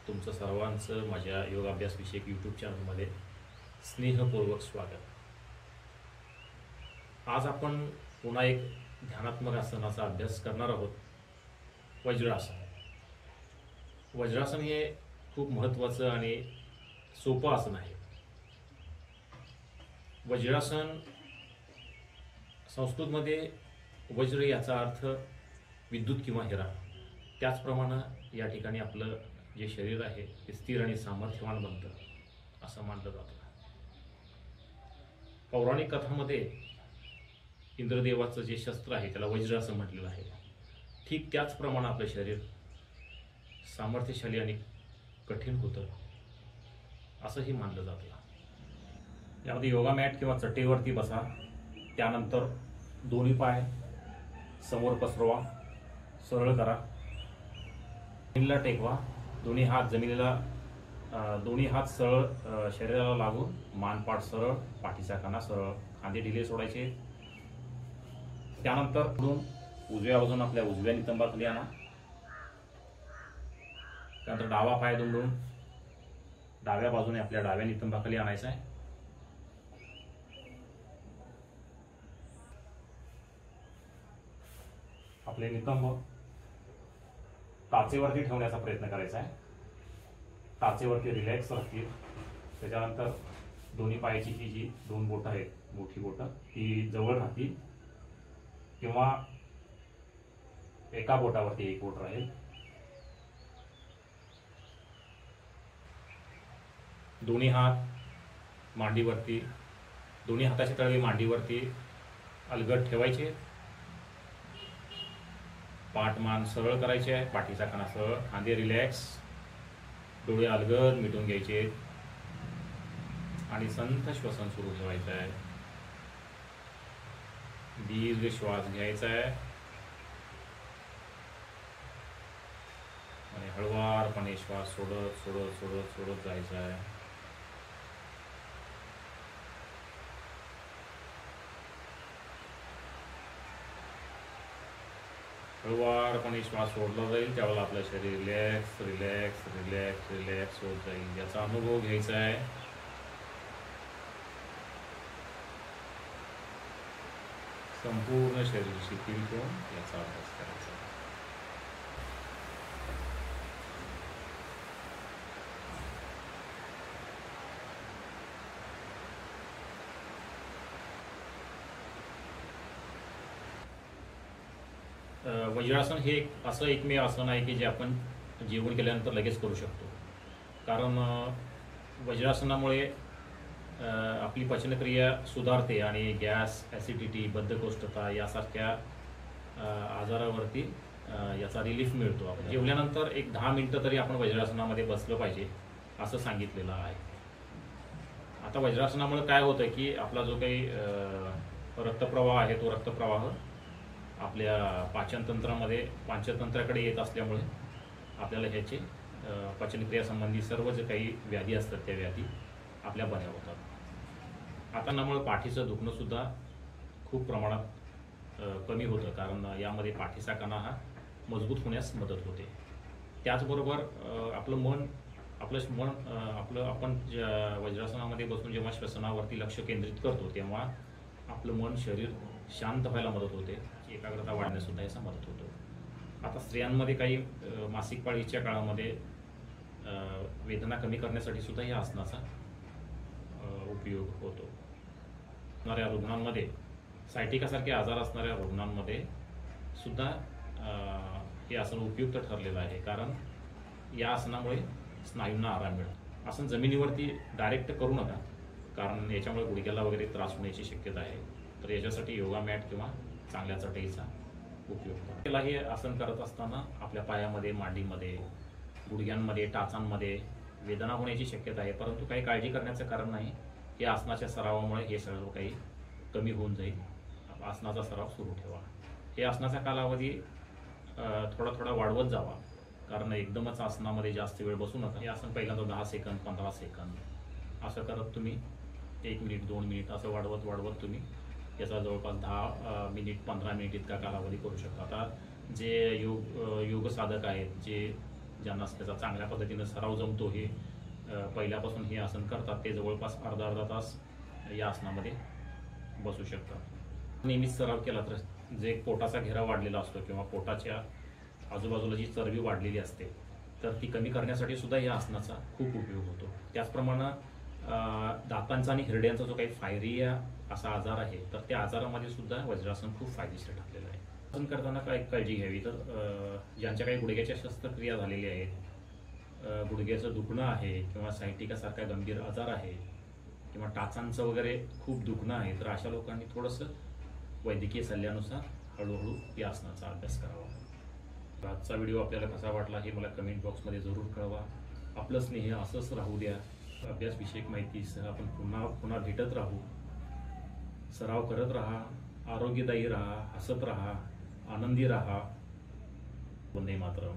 तुमचं सर्वांचं माझ्या योग अभ्यास विषयक यूट्यूब चॅनलमध्ये स्नेहपूर्वक स्वागत। आज आपण पुन्हा एक ध्यानात्मक आसनाचा अभ्यास करणार आहोत, वज्रासन। वज्रासन हे खूप महत्त्वाचं आणि सोपं आसन आहे। वज्रासन संस्कृतमध्ये वज्र याचा अर्थ विद्युत किंवा हिरा। त्याचप्रमाणे या ठिकाणी आपलं जे शरीर आहे ते स्थिर आणि सामर्थ्यवान बनतं असं मानलं जातं। पौराणिक कथांमध्ये इंद्रदेवाचं जे शस्त्र आहे त्याला वज्र असं म्हटलेलं आहे। ठीक त्याचप्रमाणे आपलं शरीर सामर्थ्यशाली आणि कठीण होतं असंही मानलं जातं। यामध्ये योगा मॅट किंवा चटईवरती बसा, त्यानंतर दोन्ही पाय समोर पसरवा, सरळ करा, जमिनीला टेकवा, दोन्ही हात सरळ शरीराला लागून, मानपाठ सरळ, पाठीचा कणा सरळ, खांदे ढिले सोडायचे। त्यानंतर पुढून उजव्या बाजून आपल्या उजव्या नितंबाखाली आणा। त्यानंतर डावा पाय दुमडून डाव्या बाजूने आपल्या डाव्या नितंबाखाली आणायचा आहे। आपले नितंब टाचेवरती ठेवण्याचा प्रयत्न करायचा आहे। टाचेवरती रिलॅक्स राहतील। त्याच्यानंतर दोन्ही पायाची ही जी दोन बोटं आहेत, मोठी बोटं ती जवळ राहतील किंवा एका बोटावरती एक बोट राहील। दोन्ही हात मांडीवरती, दोन्ही हाताची तळवे मांडीवरती अलगद ठेवायचे। पाठ मान सरळ करायचे आहे, पाठीचा कणा सरळ, खांदे रिलॅक्स, डोळे अलगद मिटून घ्यायचे आणि संथ श्वसन सुरू ठेवायचं आहे। दीर्घ श्वास घ्यायचा आहे आणि हळवारपणे श्वास सोडत सोडत सोडत सोडत जायचा आहे। हळवारपणे श्वास सोडला जाईल त्यावेळेला आपलं शरीर रिलॅक्स रिलॅक्स रिलॅक्स रिलॅक्स होत जाईल, याचा अनुभव घ्यायचा आहे। संपूर्ण शरीर शिथिल ठेवून याचा अभ्यास करायचा आहे। वज्रासन हे असं एकमेव आसन आहे की जे आपण जेवण केल्यानंतर लगेच करू शकतो। कारण वज्रासनामुळे आपली पचनक्रिया सुधारते आणि गॅस, ॲसिडिटी, बद्धकोष्ठता यासारख्या आजारावरती याचा रिलीफ मिळतो। आपण जेवल्यानंतर एक 10 मिनिटं तरी आपण वज्रासनामध्ये बसलं पाहिजे असं सांगितलेलं आहे। आता वज्रासनामुळे काय होतं की आपला जो काही रक्तप्रवाह आहे तो रक्तप्रवाह आपल्या पाचनतंत्राकडे येत असल्यामुळे आपल्याला ह्याचे पचनक्रिया संबंधी सर्व जे काही व्याधी असतात त्या व्याधी आपल्या बऱ्या होतात। आता त्यामुळे पाठीचं दुखणं सुद्धा खूप प्रमाणात कमी होतं, कारण यामध्ये पाठीचा कणा हा मजबूत होण्यास मदत होते। त्याचबरोबर आपण वज्रासनामध्ये बसून जेव्हा श्वसनावरती लक्ष केंद्रित करतो तेव्हा आपलं मन, शरीर शांत व्हायला मदत होते, एकाग्रता वाढण्यासुद्धा याचा मदत होतो। आता स्त्रियांमध्ये काही मासिक पाळीच्या काळामध्ये वेदना कमी करण्यासाठी सुद्धा या आसनाचा उपयोग होतो। असणाऱ्या रुग्णांमध्ये, सायटिकासारखे आजार असणाऱ्या रुग्णांमध्ये सुद्धा हे आसन उपयुक्त ठरलेलं आहे, कारण या आसनामुळे स्नायूंना आराम मिळतो। आसन जमिनीवरती डायरेक्ट करू नका, कारण याच्यामुळे गुडघ्याला वगैरे त्रास होण्याची शक्यता आहे। तर याच्यासाठी योगा मॅट किंवा चांगल्या चटईचा उपयोग करा। त्याला हे आसन करत असताना आपल्या पायामध्ये, मांडीमध्ये, गुडघ्यांमध्ये, टाचांमध्ये वेदना होण्याची शक्यता आहे, परंतु काही काळजी करण्याचं कारण नाही। या आसनाच्या सरावामुळे हे सर्व काही कमी होऊन जाईल। आसनाचा सराव सुरू ठेवा। हे आसनाचा कालावधी थोडा थोडा वाढवत जावा, कारण एकदमच आसनामध्ये जास्त वेळ बसू नका। हे आसन पहिल्यांदा 10 सेकंद, 15 सेकंद असं करत तुम्ही 1 मिनिट, 2 मिनिट असं वाढवत तुम्ही याचा जवळपास 10 मिनिट, 15 मिनिट इतका कालावधी करू शकता। आता जे योग साधक आहेत, जे ज्यांना त्याचा चांगल्या पद्धतीनं सराव जमतो हे पहिल्यापासून हे आसन करतात ते जवळपास अर्धा तास या आसनामध्ये बसू शकतात. नेहमीच सराव केला तर जे पोटाचा घेरा वाढलेला असतो किंवा पोटाच्या आजूबाजूला जी चरबी वाढलेली असते तर ती कमी करण्यासाठी सुद्धा या आसनाचा खूप उपयोग होतो. त्याचप्रमाणे दातांचा आणि हिरड्यांचा जो काही फायरिया असा आजार आहे तर त्या आजारामध्ये सुद्धा वज्रासन खूप फायदेशीर ठरलेलं आहे. आसन करताना काय काळजी घ्यावी तर ज्यांच्या काही गुडघ्याच्या शस्त्रक्रिया झालेल्या आहेत, गुडघ्याचं दुखणं आहे किंवा सायटिकासारखा गंभीर आजार आहे किंवा टाचांचं वगैरे खूप दुखणं आहे तर अशा लोकांनी थोडंसं वैद्यकीय सल्ल्यानुसार हळूहळू या आसनाचा अभ्यास करावा. आजचा व्हिडिओ आपल्याला कसा वाटला हे मला कमेंट बॉक्समध्ये जरूर कळवा. आपलं स्नेह असंच राहू द्या. अभ्यासविषयक माहितीसह आपण पुन्हा भेटत राहू. सराव करत राहा, आरोग्यदायी राहा, हसत राहा, आनंदी राहा. वंदे मातरम.